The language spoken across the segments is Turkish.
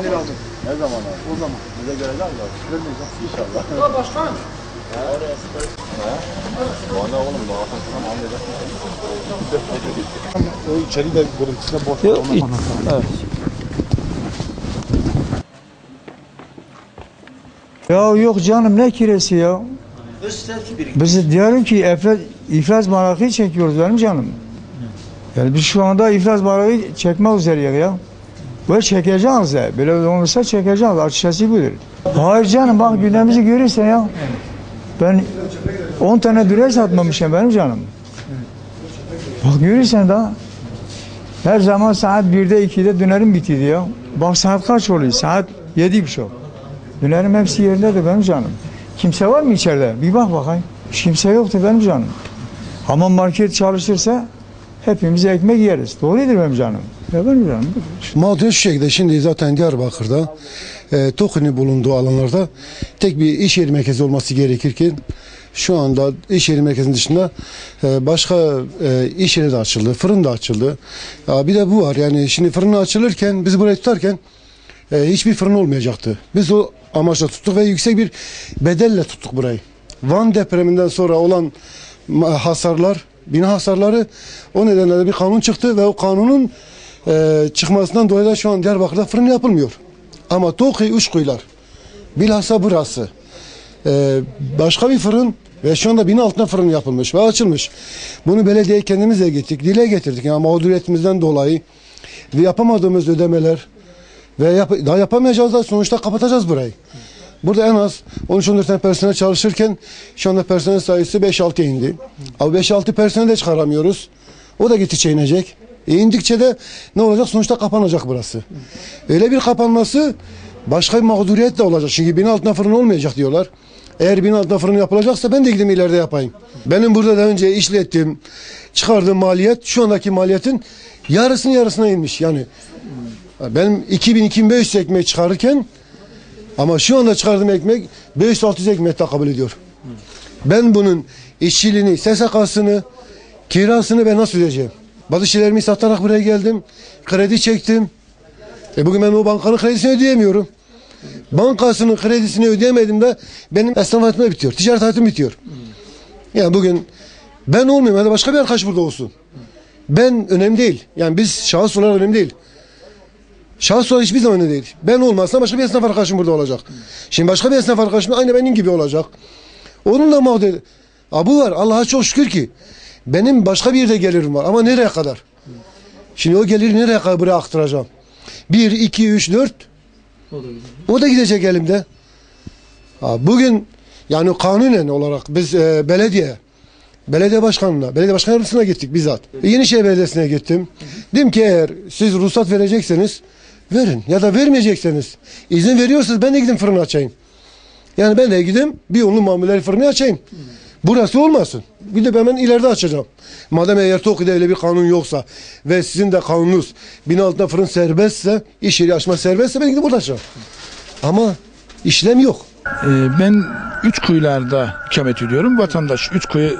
Ne aldım? Ne zaman abi? O zaman. Bize göreceğiz abi. Görmeyeceğim. İnşallah. Ya başkan. Valla oğlum bu arkasından anlayacaksın. O içeri de görüntüsüne boş. Evet. Ya yok canım ne kiresi ya? Biz diyorum ki iflas barakı çekiyoruz benim canım. Yani biz şu anda iflas barakı çekmek üzereyiz ya. Böyle çekeceğiz ya. Böyle olmasa çekeceğiz. Açıkçası budur. Hayır canım bak gündemimizi görürsen ya. Ben 10 tane düre satmamışım benim canım. Bak görürsen daha. Her zaman saat 1'de 2'de dönerim bitirdi ya. Bak saat kaç oluyor? Saat 7.30. Dönerim hepsi yerindedir benim canım. Kimse var mı içeride? Bir bak bakayım. Hiç kimse yoktur benim canım. Ama market çalışırsa hepimiz ekmek yeriz. Doğrudur benim canım. Ya benim canım. Mağdur şu şekilde şimdi zaten Diyarbakır'da TOKİ'nin bulunduğu alanlarda tek bir iş yeri merkezi olması gerekirken şu anda iş yeri merkezinin dışında başka iş yeri de açıldı, fırın da açıldı. Bir de bu var yani şimdi fırını açılırken biz burayı tutarken hiçbir fırın olmayacaktı. Biz o amaçla tuttuk ve yüksek bir bedelle tuttuk burayı. Van depreminden sonra olan hasarlar, bina hasarları o nedenle de bir kanun çıktı ve o kanunun çıkmasından dolayı da şu an Diyarbakır'da fırın yapılmıyor. Ama TOKİ Uşkuylar bilhassa burası başka bir fırın ve şu anda bina altına fırın yapılmış ve açılmış. Bunu belediyeye kendimizle gittik, dile getirdik. Yani mağduriyetimizden dolayı ve yapamadığımız ödemeler ve daha yapamayacağız da sonuçta kapatacağız burayı. Burada en az 13-14 tane personel çalışırken şu anda personel sayısı 5-6'ya indi. Ama 5-6 personel de çıkaramıyoruz. O da gittikçe inecek. İndikçe de ne olacak? Sonuçta kapanacak burası. Öyle bir kapanması başka bir mağduriyet de olacak. Çünkü bina altına fırın olmayacak diyorlar. Eğer bina altına fırın yapılacaksa ben de gideyim ileride yapayım. Benim burada daha önce işlettiğim, çıkardığım maliyet şu andaki maliyetin yarısına inmiş. Yani benim 2000-2500 ekmek çıkarırken ama şu anda çıkardığım ekmek 500-600 ekmek takabül ediyor. Ben bunun işçiliğini, SSK'sını, kirasını ben nasıl ödeyeceğim? Bazı şeylerimi satarak buraya geldim. Kredi çektim. Bugün ben o bankanın kredisini ödeyemiyorum. Bankasının kredisini ödeyemedim de benim esnaf hayatım bitiyor. Ticaret hayatım bitiyor. Yani bugün ben olmayayım ya da başka bir arkadaş burada olsun. Ben önemli değil. Yani biz şahıs olarak önemli değil. Şahıs olarak hiçbir zaman önemli değil. Ben olmazsam başka bir esnaf arkadaşım burada olacak. Şimdi başka bir esnaf arkadaşım aynı benim gibi olacak. Onunla mağdur. Bu var. Allah'a çok şükür ki benim başka bir yerde gelirim var. Ama nereye kadar? Şimdi o geliri nereye kadar buraya aktaracağım? 1, 2, 3, 4. O da gidecek elimde. Bugün yani kanunen olarak biz belediye başkanı yardımcısına gittik bizzat. Yenişehir Belediyesi'ne gittim. Dedim ki eğer siz ruhsat verecekseniz verin ya da vermeyecekseniz izin veriyorsanız ben de gidin fırını açayım. Yani ben de gideyim bir onlu mamuller fırını açayım. Burası olmasın. Bir de ben ileride açacağım. Madem eğer TOKİ'de öyle bir kanun yoksa ve sizin de kanununuz bina altında fırın serbestse, iş yeri açma serbestse ben gidip burada açacağım. Ama işlem yok. Ben Üçkuyular'da ikamet ediyorum. Vatandaş Üçkuyu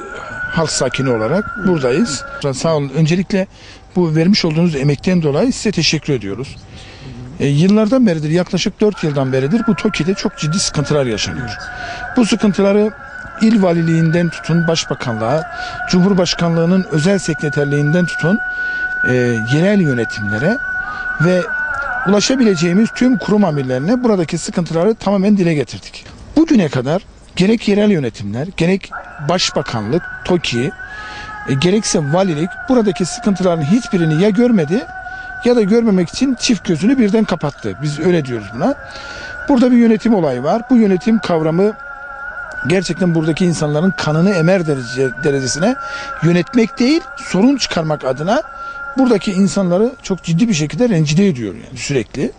halk sakini olarak buradayız. Sağ olun. Öncelikle bu vermiş olduğunuz emekten dolayı size teşekkür ediyoruz. Yıllardan beridir, yaklaşık 4 yıldan beridir bu TOKİ'de çok ciddi sıkıntılar yaşanıyor. Bu sıkıntıları İl valiliğinden tutun başbakanlığa, Cumhurbaşkanlığının özel sekreterliğinden tutun yerel yönetimlere ve ulaşabileceğimiz tüm kurum amirlerine buradaki sıkıntıları tamamen dile getirdik. Bugüne kadar gerek yerel yönetimler, gerek başbakanlık, TOKİ, gerekse valilik buradaki sıkıntıların hiçbirini ya görmedi ya da görmemek için çift gözünü birden kapattı. Biz öyle diyoruz buna. Burada bir yönetim olayı var. Bu yönetim kavramı gerçekten buradaki insanların kanını emer derecesine yönetmek değil, sorun çıkarmak adına buradaki insanları çok ciddi bir şekilde rencide ediyor yani sürekli.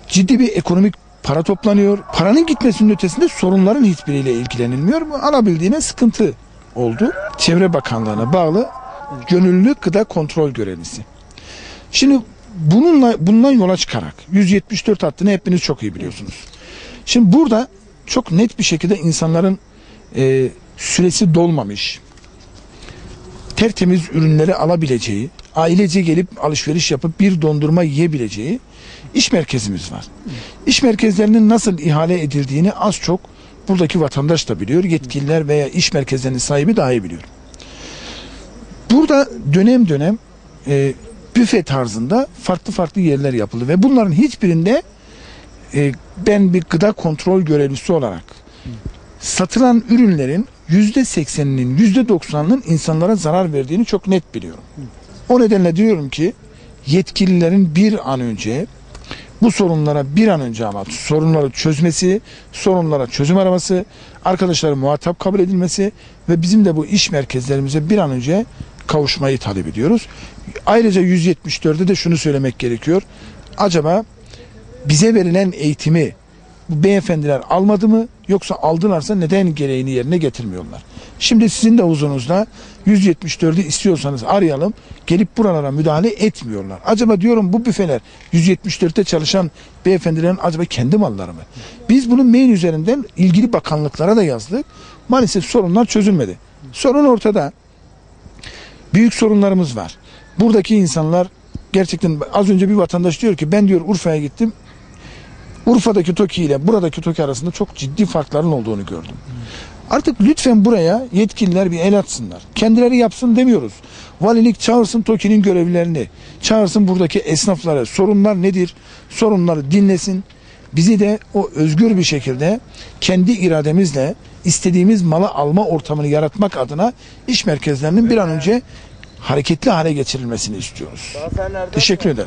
Ciddi bir ekonomik para toplanıyor. Paranın gitmesinin ötesinde sorunların hiçbiriyle ilgilenilmiyor. Alabildiğine sıkıntı oldu. Çevre Bakanlığı'na bağlı gönüllü gıda kontrol görevlisi. Şimdi bundan yola çıkarak 174 hattını hepiniz çok iyi biliyorsunuz. Şimdi burada çok net bir şekilde insanların süresi dolmamış, tertemiz ürünleri alabileceği, ailece gelip alışveriş yapıp bir dondurma yiyebileceği iş merkezimiz var. İş merkezlerinin nasıl ihale edildiğini az çok buradaki vatandaş da biliyor. Yetkililer veya iş merkezlerinin sahibi dahi biliyor. Burada dönem dönem büfe tarzında farklı yerler yapıldı ve bunların hiçbirinde ben bir gıda kontrol görevlisi olarak satılan ürünlerin %80'inin %90'ının insanlara zarar verdiğini çok net biliyorum. O nedenle diyorum ki yetkililerin bir an önce bu sorunlara bir an önce ama sorunları çözmesi, sorunlara çözüm araması, arkadaşların muhatap kabul edilmesi ve bizim de bu iş merkezlerimize bir an önce kavuşmayı talep ediyoruz. Ayrıca 174'de de şunu söylemek gerekiyor. Acaba bize verilen eğitimi bu beyefendiler almadı mı, yoksa aldılarsa neden gereğini yerine getirmiyorlar? Şimdi sizin de huzurunuzda 174'ü istiyorsanız arayalım, gelip buralara müdahale etmiyorlar. Acaba diyorum bu büfeler 174'te çalışan beyefendilerin acaba kendi malları mı? Biz bunu mail üzerinden ilgili bakanlıklara da yazdık. Maalesef sorunlar çözülmedi. Sorun ortada. Büyük sorunlarımız var. Buradaki insanlar gerçekten, az önce bir vatandaş diyor ki ben diyor Urfa'ya gittim. Urfa'daki TOKİ ile buradaki TOKİ arasında çok ciddi farkların olduğunu gördüm. Artık lütfen buraya yetkililer bir el atsınlar. Kendileri yapsın demiyoruz. Valilik çağırsın TOKİ'nin görevlilerini. Çağırsın buradaki esnafları. Sorunlar nedir? Sorunları dinlesin. Bizi de o özgür bir şekilde kendi irademizle istediğimiz malı alma ortamını yaratmak adına iş merkezlerinin bir an önce hareketli hale getirilmesini istiyoruz. Teşekkür ederim.